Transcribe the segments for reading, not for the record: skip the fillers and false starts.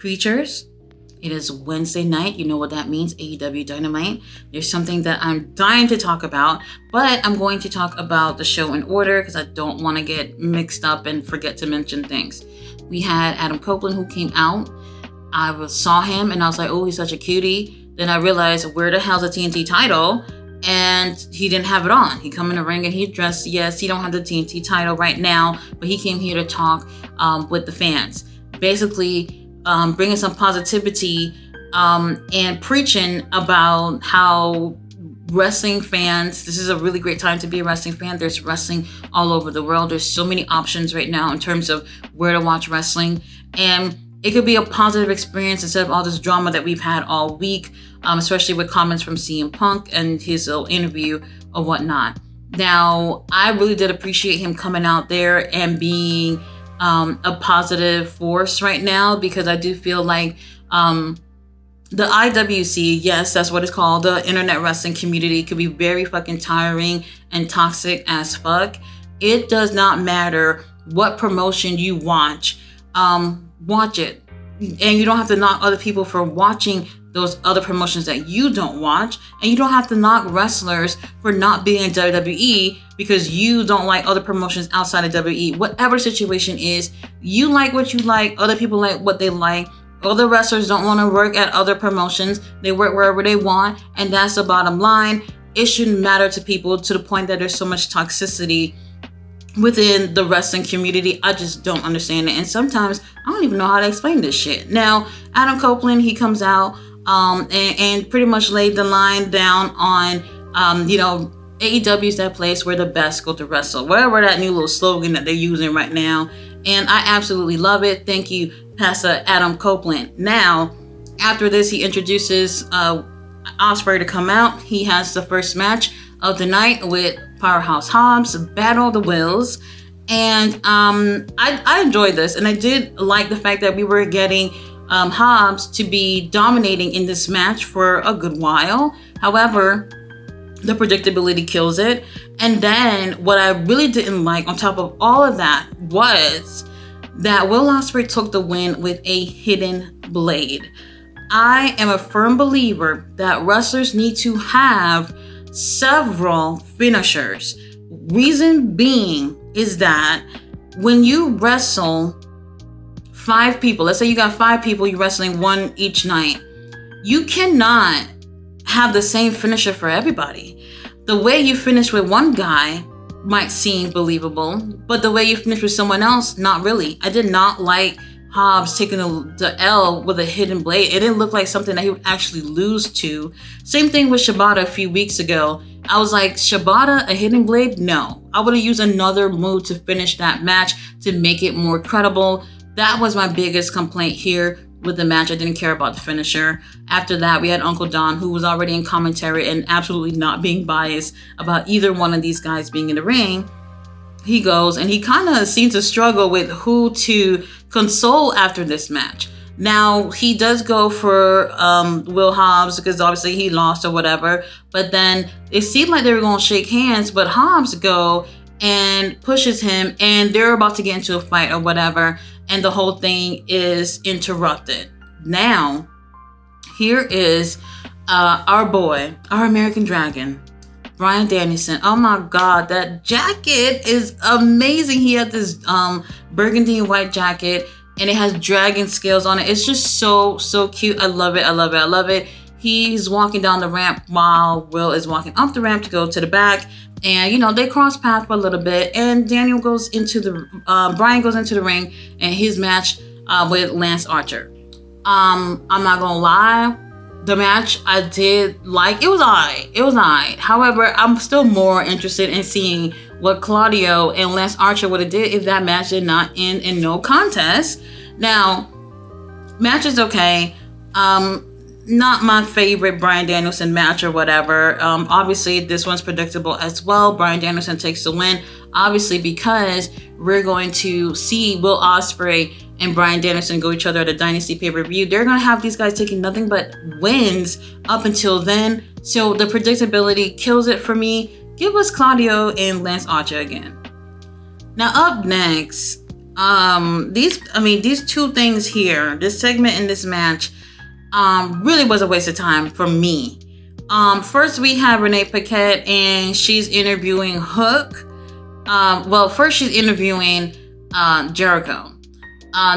Preachers, it is Wednesday night. You know what that means, AEW Dynamite. There's something that I'm dying to talk about, but I'm going to talk about the show in order because I don't want to get mixed up and forget to mention things. We had Adam Copeland who came out. I saw him and I was like, oh, he's such a cutie. Then I realized, where the hell's the TNT title? And he didn't have it on. He come in the ring and he dressed, yes, he don't have the TNT title right now, but he came here to talk with the fans. Basically, bringing some positivity and preaching about how wrestling fans, this is a really great time to be a wrestling fan. There's wrestling all over the world. There's so many options right now in terms of where to watch wrestling. And it could be a positive experience instead of all this drama that we've had all week, especially with comments from CM Punk and his little interview or whatnot. Now, I really did appreciate him coming out there and being a positive force right now, because I do feel like the IWC, yes, that's what it's called, the internet wrestling community, could be very fucking tiring and toxic as fuck. It does not matter what promotion you watch it. And you don't have to knock other people for watching those other promotions that you don't watch. And you don't have to knock wrestlers for not being in WWE because you don't like other promotions outside of WWE. Whatever the situation is, you like what you like, other people like what they like. Other wrestlers don't want to work at other promotions. They work wherever they want. And that's the bottom line. It shouldn't matter to people to the point that there's so much toxicity within the wrestling community. I just don't understand it. And sometimes I don't even know how to explain this shit. Now, Adam Copeland, he comes out and pretty much laid the line down on, AEW is that place where the best go to wrestle. Whatever that new little slogan that they're using right now. And I absolutely love it. Thank you, Pastor Adam Copeland. Now, after this, he introduces Ospreay to come out. He has the first match of the night with Powerhouse Hobbs, Battle of the Wills. And I enjoyed this. And I did like the fact that we were getting Hobbs to be dominating in this match for a good while. However, the predictability kills it. And then what I really didn't like on top of all of that was that Will Ospreay took the win with a hidden blade. I am a firm believer that wrestlers need to have several finishers. Reason being is that when you wrestle 5 people, let's say you got 5 people, you're wrestling one each night, you cannot have the same finisher for everybody. The way you finish with one guy might seem believable, but the way you finish with someone else, not really. I did not like Hobbs taking the L with a hidden blade. It didn't look like something that he would actually lose to. Same thing with Shibata a few weeks ago. I was like, Shibata, a hidden blade? No. I would have used another move to finish that match to make it more credible. That was my biggest complaint here with the match. I didn't care about the finisher. After that, we had Uncle Don, who was already in commentary and absolutely not being biased about either one of these guys being in the ring. He goes and he kind of seems to struggle with who to console after this match. Now, he does go for Will Hobbs because obviously he lost or whatever. But then it seemed like they were going to shake hands, but Hobbs go and pushes him and they're about to get into a fight or whatever. And the whole thing is interrupted. Now, here is our boy, our American Dragon, Bryan Danielson. Oh my God, that jacket is amazing. He had this burgundy and white jacket and it has dragon scales on it. It's just so cute. I love it. I love it. I love it. He's walking down the ramp while Will is walking up the ramp to go to the back. And, they cross paths for a little bit. And Bryan goes into the ring and his match with Lance Archer. I'm not going to lie. The match I did like, it was alright. However, I'm still more interested in seeing what Claudio and Lance Archer would have did if that match did not end in no contest. Now, match is okay. Not my favorite Bryan Danielson match or whatever. Obviously, this one's predictable as well. Bryan Danielson takes the win, obviously, because we're going to see Will Ospreay and Bryan Danielson go each other at a Dynasty pay-per-view. They're going to have these guys taking nothing but wins up until then. So the predictability kills it for me. Give us Claudio and Lance Archer again. Now up next, These two things here, this segment and this match, really was a waste of time for me. First we have Renee Paquette, and she's interviewing Hook. First she's interviewing Jericho.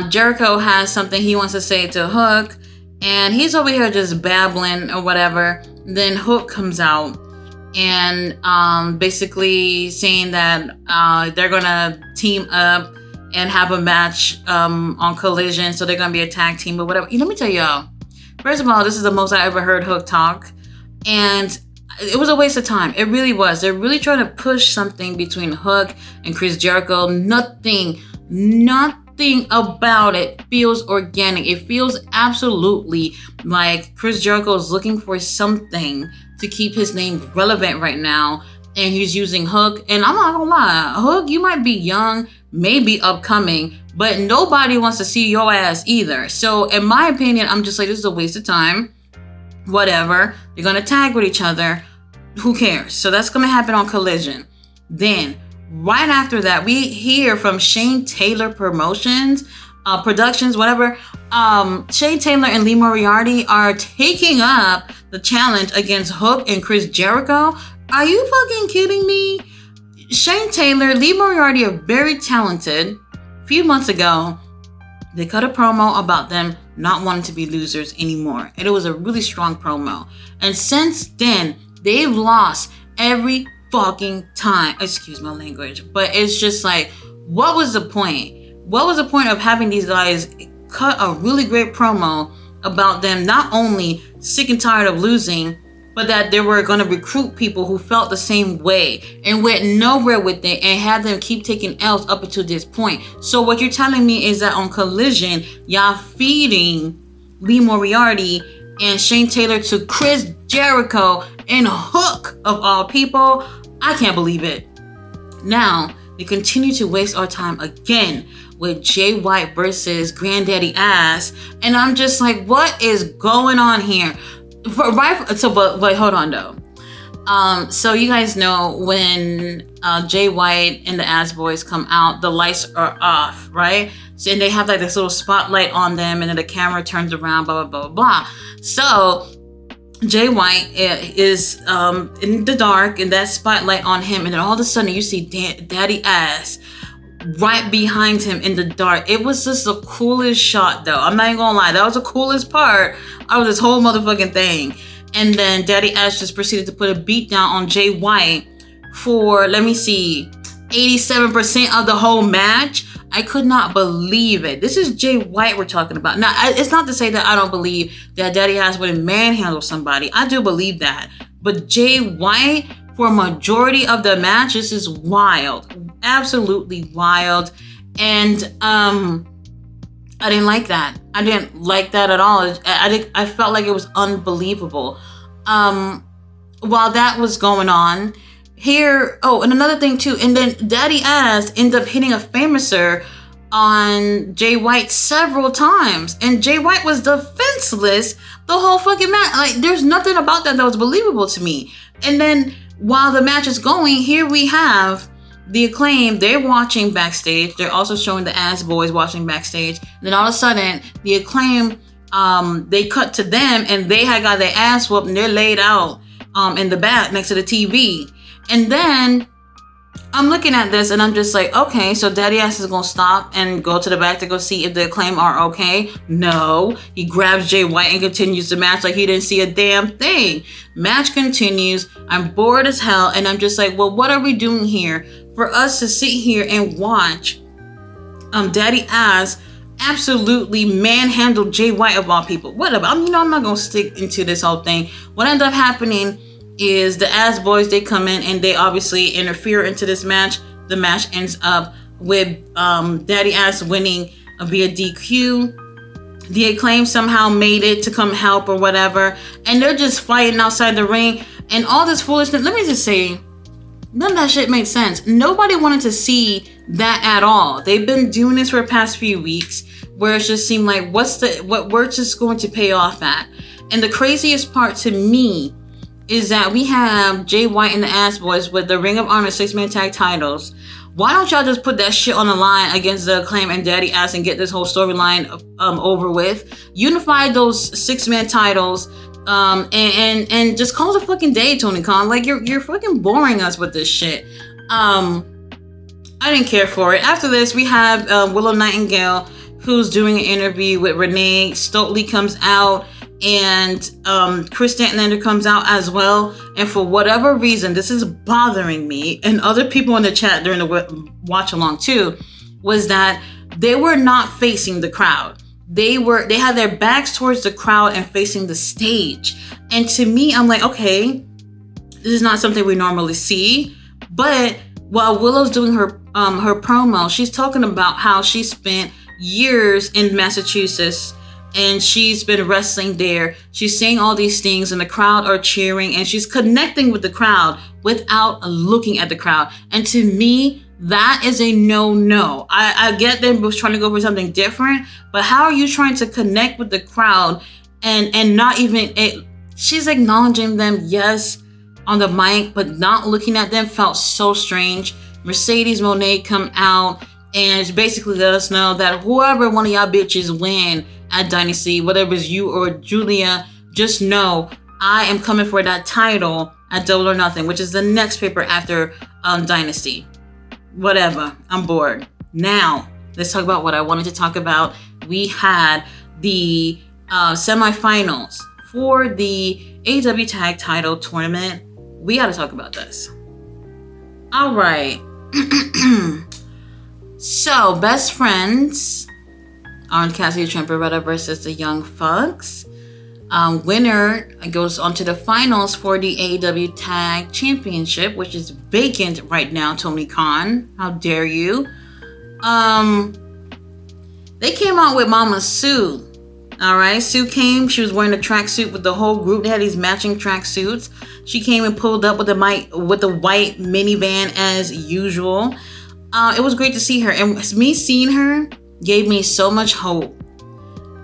Jericho has something he wants to say to Hook, and he's over here just babbling or whatever. Then Hook comes out and basically saying that they're gonna team up and have a match on Collision, so they're gonna be a tag team or whatever. Let me tell y'all, first of all, this is the most I ever heard Hook talk, and it was a waste of time. It really was. They're really trying to push something between Hook and Chris Jericho. Nothing about it feels organic. It feels absolutely like Chris Jericho is looking for something to keep his name relevant right now, and he's using Hook. And I'm not gonna lie, Hook, you might be young, maybe upcoming, but nobody wants to see your ass either. So in my opinion, I'm just like, this is a waste of time. Whatever. They're gonna tag with each other. Who cares? So that's gonna happen on Collision. Then right after that, we hear from Shane Taylor Productions, whatever. Shane Taylor and Lee Moriarty are taking up the challenge against Hook and Chris Jericho. Are you fucking kidding me? Shane Taylor, Lee Moriarty are very talented. A few months ago, they cut a promo about them not wanting to be losers anymore. And it was a really strong promo. And since then, they've lost every fucking time. Excuse my language. But it's just like, what was the point? What was the point of having these guys cut a really great promo about them not only sick and tired of losing, but that they were going to recruit people who felt the same way, and went nowhere with it, and had them keep taking L's up until this point. So what you're telling me is that on Collision, y'all feeding Lee Moriarty and Shane Taylor to Chris Jericho and Hook of all people? I can't believe it. Now, they continue to waste our time again with Jay White versus Granddaddy Ass, and I'm just like, what is going on here? But hold on though. So you guys know when Jay White and the Ass Boys come out, the lights are off, right? So, and they have like this little spotlight on them, and then the camera turns around, blah, blah, blah, blah. So Jay White is in the dark, and that spotlight on him, and then all of a sudden you see Daddy Ass right behind him in the dark. It was just the coolest shot though. I'm not even gonna lie, that was the coolest part of this whole motherfucking thing. And then Daddy Ash just proceeded to put a beat down on Jay White for, let me see, 87% of the whole match. I could not believe it. This is Jay White we're talking about. Now, it's not to say that I don't believe that Daddy Ass would manhandle somebody. I do believe that. But Jay White, for a majority of the match, this is wild. Absolutely wild. And I didn't like that. I didn't like that at all. I felt like it was unbelievable. While that was going on, here, and another thing too, and then Daddy Ass ended up hitting a famouser on Jay White several times, and Jay White was defenseless the whole fucking match. Like, there's nothing about that was believable to me. And then while the match is going, here we have the Acclaim. They're watching backstage. They're also showing the Ass Boys watching backstage. And then all of a sudden, the Acclaim, they cut to them, and they had got their ass whooped, and they're laid out in the back next to the TV. And then I'm looking at this, and I'm just like, okay, so Daddy Ass is gonna stop and go to the back to go see if the Acclaim are okay. No, he grabs Jay White and continues the match like he didn't see a damn thing. Match continues. I'm bored as hell, and I'm just like, well, what are we doing here for us to sit here and watch Daddy Ass absolutely manhandle Jay White of all people? Whatever. I'm not gonna stick into this whole thing. What ended up happening is the Ass Boys, they come in and they obviously interfere into this match. The match ends up with Daddy Ass winning via DQ. The Acclaim somehow made it to come help or whatever, and they're just fighting outside the ring and all this foolishness. Let me just say, none of that shit made sense. Nobody wanted to see that at all. They've been doing this for the past few weeks, where it just seemed like, what we're just going to pay off at. And the craziest part to me is that we have Jay White and the Ass Boys with the Ring of Honor 6-man tag titles Why don't y'all just put that shit on the line against the Acclaim and Daddy Ass and get this whole storyline over with? Unify those 6-man titles, and just call it a fucking day, Tony Khan. Like, you're fucking boring us with this shit. I didn't care for it. After this, we have Willow Nightingale, who's doing an interview with Renee. Stokely comes out, and Chris Statlander comes out as well. And for whatever reason, this is bothering me, and other people in the chat during the watch along too, was that they were not facing the crowd. They had their backs towards the crowd and facing the stage. And to me, I'm like, okay, this is not something we normally see. But while Willow's doing her promo, she's talking about how she spent years in Massachusetts and she's been wrestling there. She's saying all these things and the crowd are cheering and she's connecting with the crowd without looking at the crowd. And to me, that is a no-no. I get them was trying to go for something different, but how are you trying to connect with the crowd and not even, she's acknowledging them, yes, on the mic, but not looking at them felt so strange. Mercedes Moné come out and basically let us know that whoever one of y'all bitches win at Dynasty, whether it's you or Julia, just know I am coming for that title at Double or Nothing, which is the next paper after Dynasty. Whatever, I'm bored. Now, let's talk about what I wanted to talk about. We had the semifinals for the AEW Tag Title Tournament. We got to talk about this. All right. So, best friends, Orange Cassidy, Trent Beretta versus the Young Bucks. Winner goes on to the finals for the AEW Tag Championship, which is vacant right now, Tony Khan. How dare you? They came out with Mama Sue. All right, Sue came. She was wearing a tracksuit with the whole group. They had these matching tracksuits. She came and pulled up with the white minivan as usual. It was great to see her, and me seeing her gave me so much hope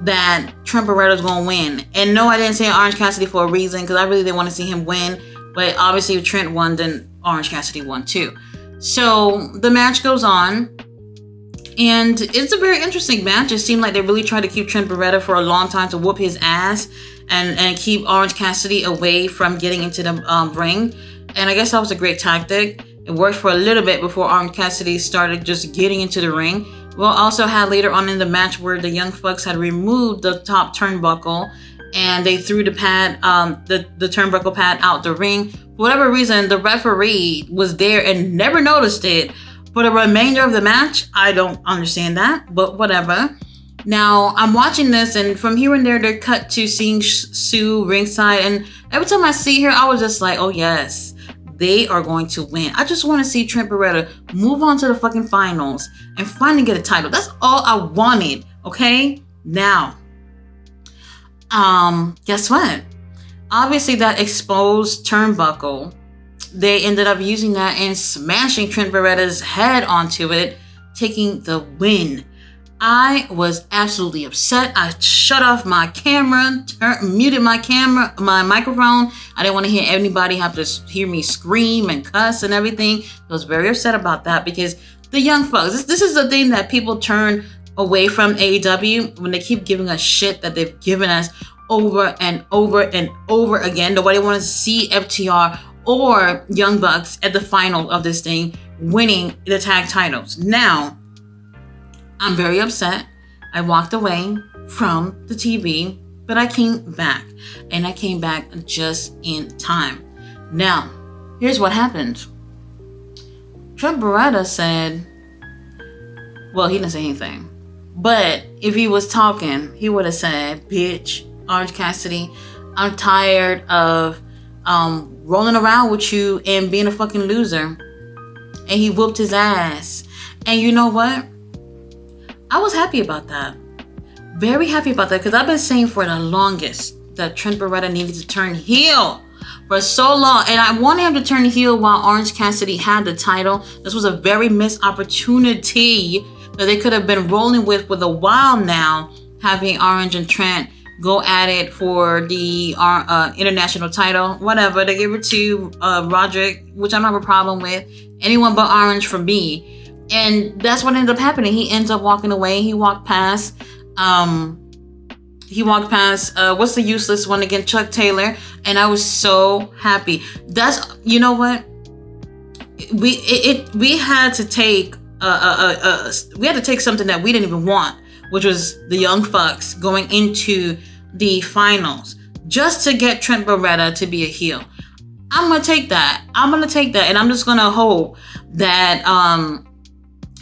that Trent Beretta's gonna win. And no, I didn't say Orange Cassidy for a reason, because I really didn't want to see him win. But obviously, if Trent won, then Orange Cassidy won too. So the match goes on, and it's a very interesting match. It seemed like they really tried to keep Trent Beretta for a long time to whoop his ass and keep Orange Cassidy away from getting into the ring. And I guess that was a great tactic. It worked for a little bit before Orange Cassidy started just getting into the ring. We'll also have later on in the match where the Young Bucks had removed the top turnbuckle and they threw the pad, the turnbuckle pad out the ring. For whatever reason, the referee was there and never noticed it. For the remainder of the match, I don't understand that, but whatever. Now, I'm watching this, and from here and there, they're cut to seeing Sue ringside, and every time I see her, I was just like, oh yes, they are going to win. I just want to see Trent Beretta move on to the fucking finals and finally get a title. That's all I wanted, okay? Now, guess what? Obviously, that exposed turnbuckle, they ended up using that and smashing Trent Beretta's head onto it, taking the win. I was absolutely upset. I shut off my camera, muted my microphone. I didn't want to hear anybody have to hear me scream and cuss and everything. I was very upset about that because the Young Bucks, this is the thing that people turn away from AEW when they keep giving us shit that they've given us over and over and over again. Nobody wants to see FTR or Young Bucks at the final of this thing winning the tag titles. Now, I'm very upset. I walked away from the TV, but I came back, and I came back just in time. Now, here's what happened. Trent Beretta said, well, he didn't say anything, but if he was talking, he would have said, bitch, Orange Cassidy, I'm tired of rolling around with you and being a fucking loser. And he whooped his ass. And you know what? I was happy about that. Very happy about that, because I've been saying for the longest that Trent Beretta needed to turn heel for so long. And I wanted him to turn heel while Orange Cassidy had the title. This was a very missed opportunity that they could have been rolling with a while now, having Orange and Trent go at it for the international title. Whatever, they gave it to Roderick, which I don't have a problem with. Anyone but Orange for me. And that's what ended up happening. He ends up walking away. He walked past, what's the useless one again? Chuck Taylor. And I was so happy. That's, you know what? We had to take something that we didn't even want, which was the Young Bucks going into the finals just to get Trent Beretta to be a heel. I'm gonna take that, and I'm just gonna hope that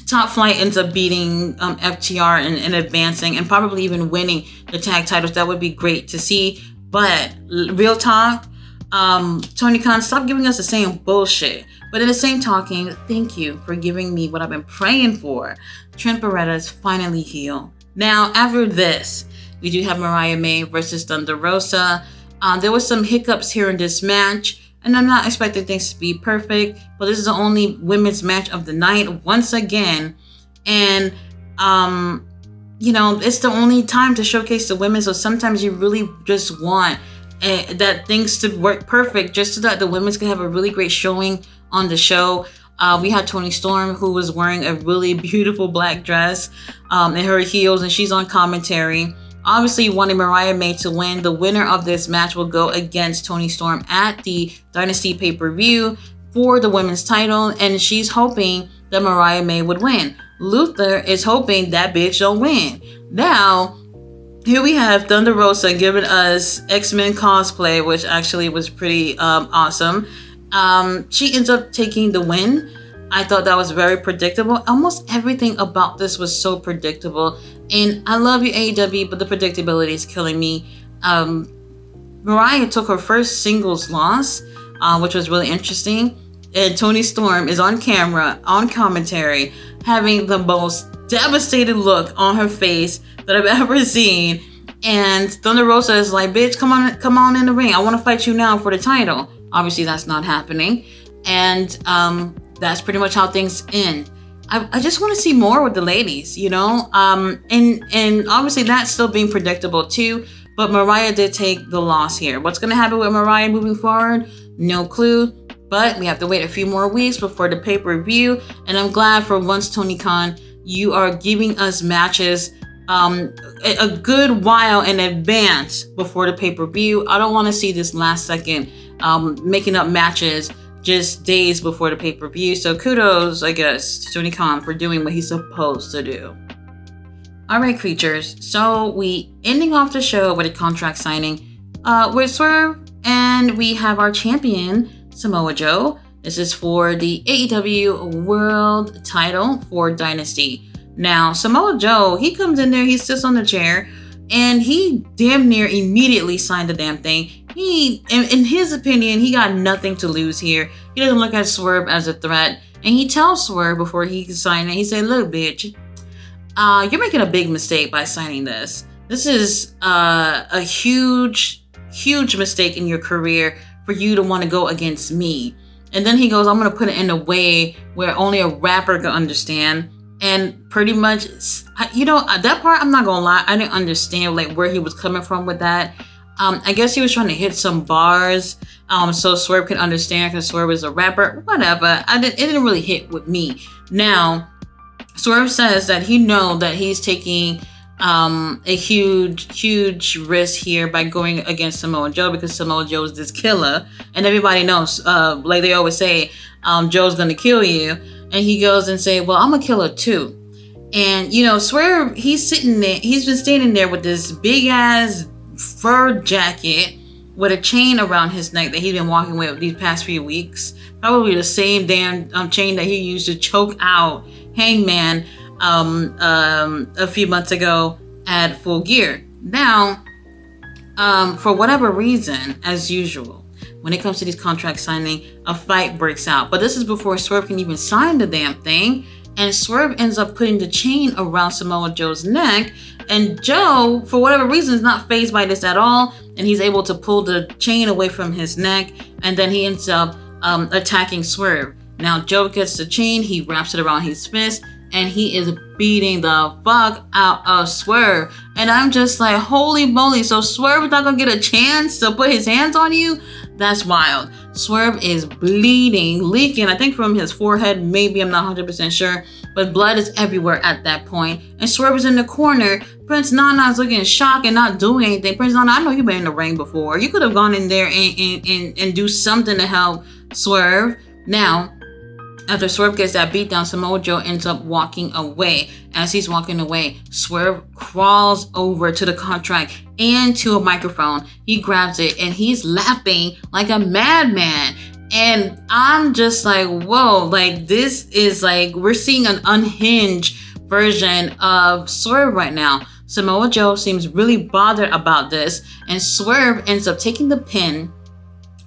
Top Flight ends up beating FTR and advancing and probably even winning the tag titles. That would be great to see. But real talk, Tony Khan, stop giving us the same bullshit. But in the same talking, thank you for giving me what I've been praying for. Trent Beretta is finally heel. Now, after this, we do have Mariah May versus Thunder Rosa. There was some hiccups here in this match, and I'm not expecting things to be perfect, but this is the only women's match of the night once again. And, it's the only time to showcase the women, so sometimes you really just want that things to work perfect just so that the women can have a really great showing on the show. We had Toni Storm, who was wearing a really beautiful black dress and her heels, and she's on commentary. Obviously, you wanted Mariah May to win. The winner of this match will go against Toni Storm at the Dynasty pay-per-view for the women's title, and she's hoping that Mariah May would win. Luther is hoping that bitch don't win. Now, here we have Thunder Rosa giving us X-Men cosplay, which actually was pretty awesome. She ends up taking the win. I thought that was very predictable. Almost everything about this was so predictable. And I love you, AEW, but the predictability is killing me. Mariah took her first singles loss, which was really interesting. And Toni Storm is on camera, on commentary, having the most devastated look on her face that I've ever seen. And Thunder Rosa is like, bitch, come on in the ring. I want to fight you now for the title. Obviously, that's not happening. And that's pretty much how things end. I just want to see more with the ladies, and obviously that's still being predictable too, but Mariah did take the loss here. What's going to happen with Mariah moving forward? No clue, but we have to wait a few more weeks before the pay-per-view, and I'm glad for once, Tony Khan, you are giving us matches a good while in advance before the pay-per-view. I don't want to see this last second making up matches just days before the pay-per-view. So kudos, I guess, to Tony Khan for doing what he's supposed to do. All right, creatures. So we ending off the show with a contract signing with Swerve, and we have our champion, Samoa Joe. This is for the AEW World title for Dynasty. Now, Samoa Joe, he comes in there, he sits on the chair, and he damn near immediately signed the damn thing. In his opinion, he got nothing to lose here. He doesn't look at Swerve as a threat. And he tells Swerve before he can sign it, he said, look, bitch, you're making a big mistake by signing this. This is a huge, huge mistake in your career for you to want to go against me. And then he goes, I'm going to put it in a way where only a rapper can understand. And pretty much, that part, I'm not going to lie, I didn't understand where he was coming from with that. I guess he was trying to hit some bars so Swerve can understand, because Swerve is a rapper. Whatever. It didn't really hit with me. Now, Swerve says that he knows that he's taking a huge risk here by going against Samoa Joe, because Samoa Joe is this killer. And everybody knows, like they always say, Joe's going to kill you. And he goes and say, well, I'm a killer too. And, Swerve, he's sitting there. He's been standing there with this big ass fur jacket with a chain around his neck that he's been walking with these past few weeks. Probably the same damn chain that he used to choke out Hangman a few months ago at Full Gear. Now, for whatever reason, as usual, when it comes to these contract signing, a fight breaks out. But this is before Swerve can even sign the damn thing. And Swerve ends up putting the chain around Samoa Joe's neck. And Joe, for whatever reason, is not fazed by this at all. And he's able to pull the chain away from his neck. And then he ends up attacking Swerve. Now, Joe gets the chain. He wraps it around his fist. And he is beating the fuck out of Swerve. And I'm just like, holy moly. So Swerve is not going to get a chance to put his hands on you? That's wild. Swerve is bleeding, leaking, I think from his forehead, maybe, I'm not 100% sure. but blood is everywhere at that point. And Swerve is in the corner. Prince Nana's looking shocked and not doing anything. Prince Nana, I know you've been in the ring before. You could have gone in there and do something to help Swerve. Now, after Swerve gets that beat down, Samoa Joe ends up walking away. As he's walking away, Swerve crawls over to the contract and to a microphone. He grabs it and he's laughing like a madman. And I'm just like, whoa, like this is like, we're seeing an unhinged version of Swerve right now. Samoa Joe seems really bothered about this, and Swerve ends up taking the pin,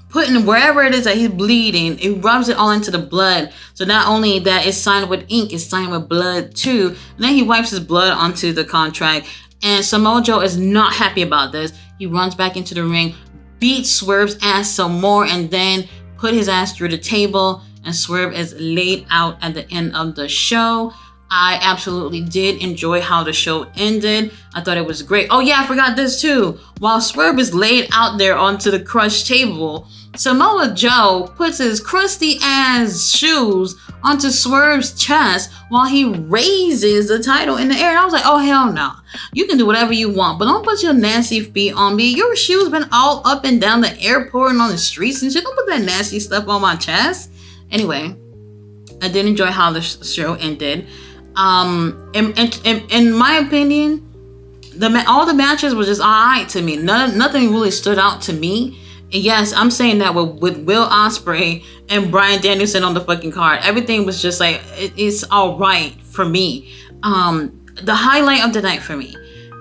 putting wherever it is that he's bleeding, it rubs it all into the blood. So not only that it's signed with ink, it's signed with blood too. And then he wipes his blood onto the contract. And Samoa Joe is not happy about this. He runs back into the ring, beats Swerve's ass some more, and then put his ass through the table. And Swerve is laid out at the end of the show. I absolutely did enjoy how the show ended. I thought it was great. Oh yeah, I forgot this too. While Swerve is laid out there onto the crushed table, Samoa Joe puts his crusty ass shoes onto Swerve's chest while he raises the title in the air. And I was like, oh hell no. You can do whatever you want, but don't put your nasty feet on me. Your shoes been all up and down the airport and on the streets and shit. Don't put that nasty stuff on my chest. Anyway, I did enjoy how the show ended. In my opinion, all the matches were just alright to me. Nothing really stood out to me. And yes, I'm saying that with Will Ospreay and Bryan Danielson on the fucking card, everything was just like it's alright for me. The highlight of the night for me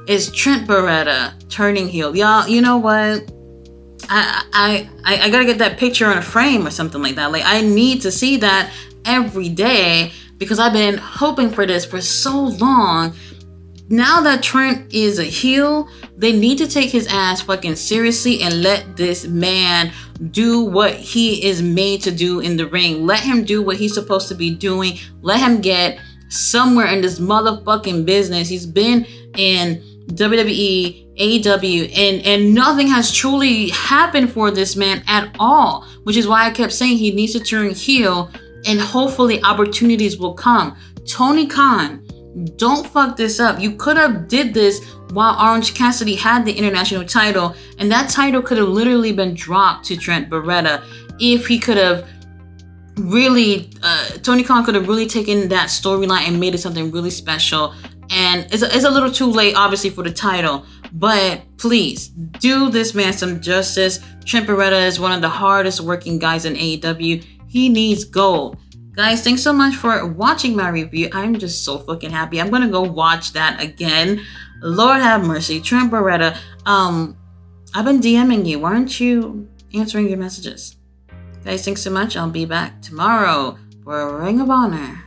is Trent Beretta turning heel. Y'all, you know what? I gotta get that picture in a frame or something like that. Like I need to see that every day, because I've been hoping for this for so long. Now that Trent is a heel, they need to take his ass fucking seriously and let this man do what he is made to do in the ring. Let him do what he's supposed to be doing. Let him get somewhere in this motherfucking business. He's been in WWE, AEW, and nothing has truly happened for this man at all, which is why I kept saying he needs to turn heel. And hopefully opportunities will come. Tony Khan, don't fuck this up. You could have did this while Orange Cassidy had the international title, and that title could have literally been dropped to Trent Beretta if he could have really, Tony Khan could have really taken that storyline and made it something really special. And it's a little too late, obviously, for the title, but please do this man some justice. Trent Beretta is one of the hardest working guys in AEW. He needs gold. Guys, thanks so much for watching my review. I'm just so fucking happy. I'm gonna go watch that again. Lord have mercy. Trent Beretta, I've been DMing you. Why aren't you answering your messages? Guys, thanks so much. I'll be back tomorrow for Ring of Honor.